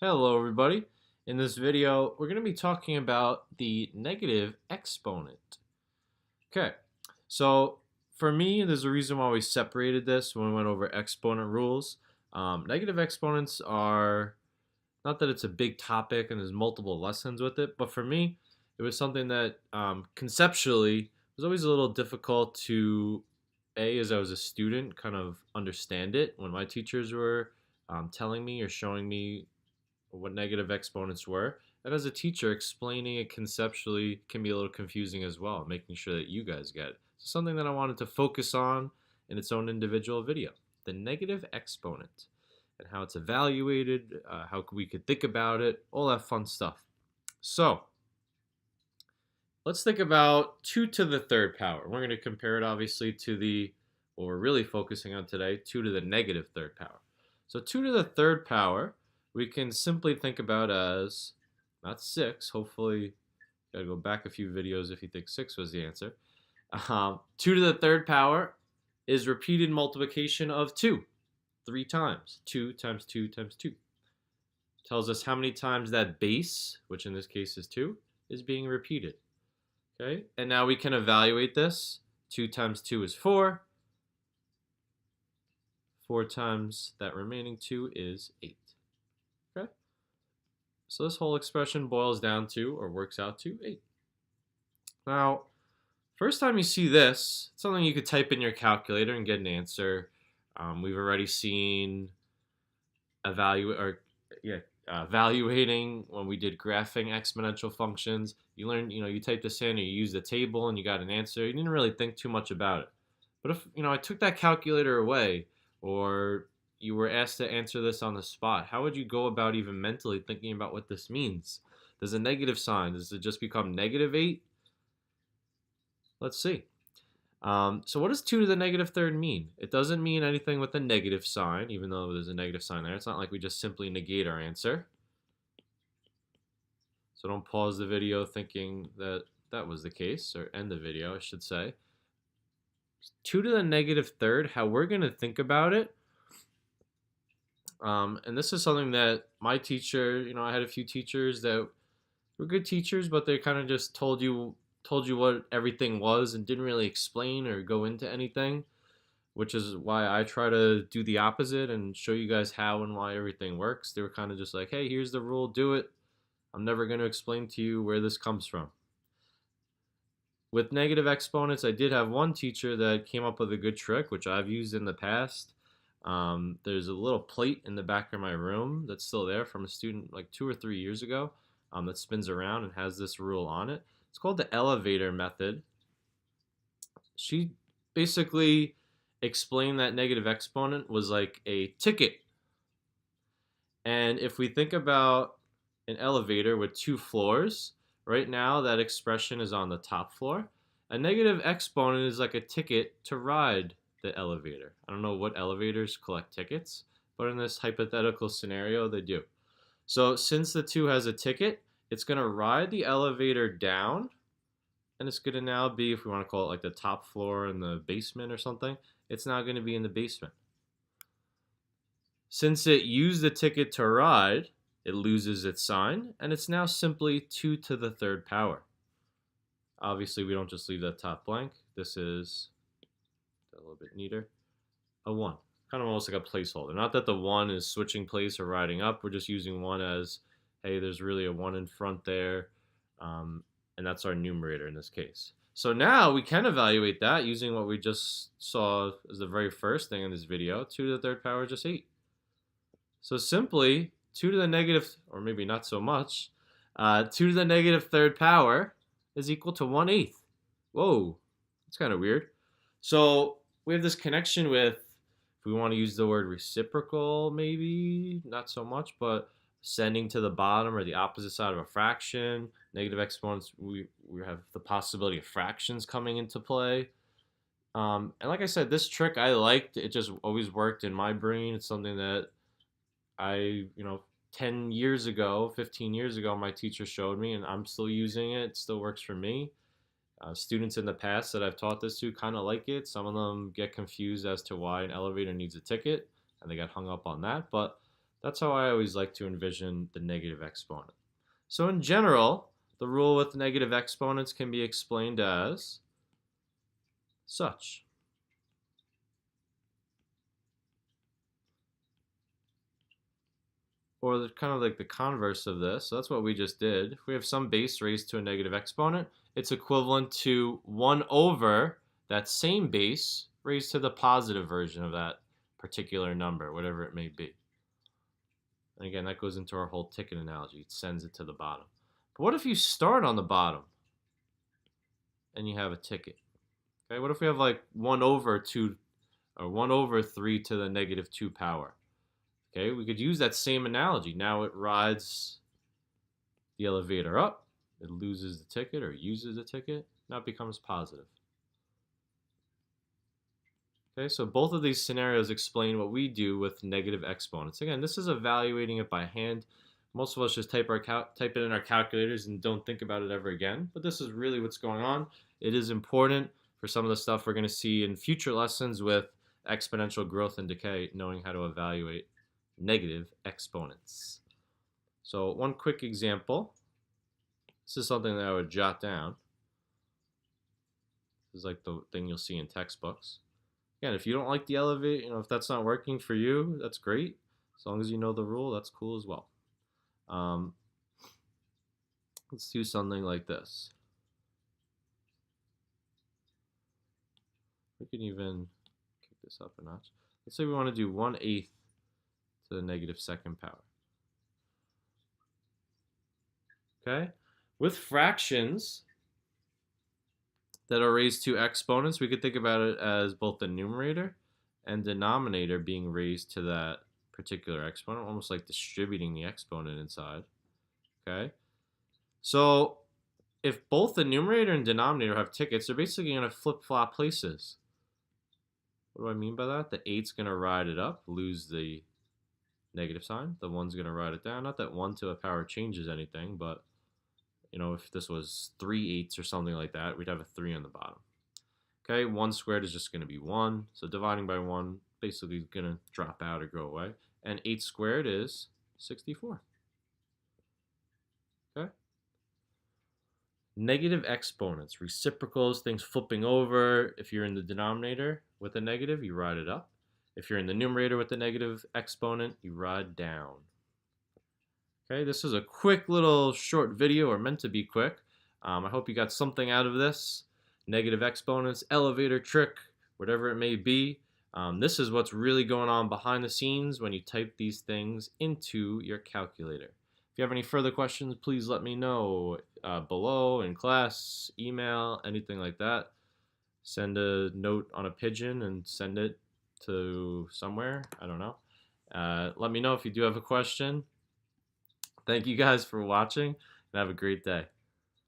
Hello everybody. In this video, we're going to be talking about the negative exponent. Okay, so for me, there's a reason why we separated this when we went over exponent rules. Negative exponents are, not that it's a big topic and there's multiple lessons with it, but for me, it was something that conceptually was always a little difficult to, as I was a student, kind of understand it when my teachers were telling me or showing me what negative exponents were. And as a teacher, explaining it conceptually can be a little confusing as well, making sure that you guys get it. So something that I wanted to focus on in its own individual video, the negative exponent and how it's evaluated, how we could think about it, all that fun stuff. So let's think about 2 to the third power. We're going to compare it obviously to what we're really focusing on today, 2 to the negative third power. So 2 to the third power, we can simply think about as, not 6, hopefully, gotta go back a few videos if you think 6 was the answer. 2 to the third power is repeated multiplication of 2, 3 times. 2 times 2 times 2. Tells us how many times that base, which in this case is 2, is being repeated. Okay, and now we can evaluate this. 2 times 2 is 4. 4 times that remaining 2 is 8. Okay, so this whole expression boils down to, or works out to, 8. Now, first time you see this, it's something you could type in your calculator and get an answer. We've already seen evaluating when we did graphing exponential functions. You learned, you typed this in, or you used a table, and you got an answer. You didn't really think too much about it. But if I took that calculator away, or you were asked to answer this on the spot, how would you go about even mentally thinking about what this means? There's a negative sign. Does it just become negative 8? Let's see. So what does 2 to the negative third mean? It doesn't mean anything with a negative sign, even though there's a negative sign there. It's not like we just simply negate our answer. So don't pause the video thinking that that was the case, or end the video, I should say. 2 to the negative third, how we're going to think about it, and this is something that my teacher, I had a few teachers that were good teachers, but they kind of just told you what everything was and didn't really explain or go into anything, which is why I try to do the opposite and show you guys how and why everything works. They were kind of just like, hey, here's the rule, do it. I'm never going to explain to you where this comes from. With negative exponents, I did have one teacher that came up with a good trick, which I've used in the past. There's a little plate in the back of my room that's still there from a student like 2 or 3 years ago, that spins around and has this rule on it. It's called the elevator method. She basically explained that negative exponent was like a ticket. And if we think about an elevator with 2 floors, right now that expression is on the top floor. A negative exponent is like a ticket to ride the elevator. I don't know what elevators collect tickets, but in this hypothetical scenario, they do. So since the 2 has a ticket, it's going to ride the elevator down, and it's going to now be, if we want to call it like the top floor in the basement or something, it's now going to be in the basement. Since it used the ticket to ride, it loses its sign, and it's now simply 2 to the third power. Obviously, we don't just leave that top blank. This is a little bit neater. A 1. Kind of almost like a placeholder. Not that the 1 is switching place or riding up. We're just using 1 as, hey, there's really a 1 in front there. And that's our numerator in this case. So now we can evaluate that using what we just saw as the very first thing in this video. 2 to the third power is just 8. So simply, 2 to the negative, or maybe not so much, 2 to the negative third power is equal to 1/8. Whoa, that's kind of weird. So we have this connection with, if we want to use the word reciprocal, maybe, not so much, but sending to the bottom or the opposite side of a fraction. Negative exponents, we have the possibility of fractions coming into play. And like I said, this trick I liked. It just always worked in my brain. It's something that 10 years ago, 15 years ago, my teacher showed me, and I'm still using it. It still works for me. Students in the past that I've taught this to kind of like it. Some of them get confused as to why an elevator needs a ticket, and they got hung up on that. But That's how I always like to envision the negative exponent. So in general, the rule with negative exponents can be explained as such. Or kind of like the converse of this. So that's what we just did. If we have some base raised to a negative exponent, it's equivalent to 1 over that same base raised to the positive version of that particular number, whatever it may be. And again, that goes into our whole ticket analogy. It sends it to the bottom. But what if you start on the bottom and you have a ticket? Okay, what if we have like 1 over 2 or 1 over 3 to the negative 2 power? Okay, we could use that same analogy. Now it rides the elevator up, it loses the ticket or uses the ticket, now it becomes positive. Okay, so both of these scenarios explain what we do with negative exponents. Again, this is evaluating it by hand. Most of us just type it in our calculators and don't think about it ever again, but this is really what's going on. It is important for some of the stuff we're going to see in future lessons with exponential growth and decay, knowing how to evaluate negative exponents. So one quick example. This is something that I would jot down. This is like the thing you'll see in textbooks. Again, if you don't like the elevate, if that's not working for you, that's great. As long as you know the rule, that's cool as well. Let's do something like this. We can even kick this up a notch. Let's say we want to do 1/8 to the negative second power. Okay? With fractions that are raised to exponents, we could think about it as both the numerator and denominator being raised to that particular exponent, almost like distributing the exponent inside. Okay? So if both the numerator and denominator have tickets, they're basically going to flip-flop places. What do I mean by that? The 8's going to ride it up, lose the negative sign. The 1's going to ride it down. Not that 1 to a power changes anything, but if this was 3/8 or something like that, we'd have a 3 on the bottom. Okay, 1 squared is just going to be 1. So dividing by 1 basically is going to drop out or go away. And 8 squared is 64. Okay. Negative exponents, reciprocals, things flipping over. If you're in the denominator with a negative, you ride it up. If you're in the numerator with the negative exponent, you ride down. Okay, this is a quick little short video, or meant to be quick. I hope you got something out of this. Negative exponents, elevator trick, whatever it may be. This is what's really going on behind the scenes when you type these things into your calculator. If you have any further questions, please let me know below, in class, email, anything like that. Send a note on a pigeon and send it to somewhere. I don't know. Let me know if you do have a question. Thank you guys for watching, and have a great day.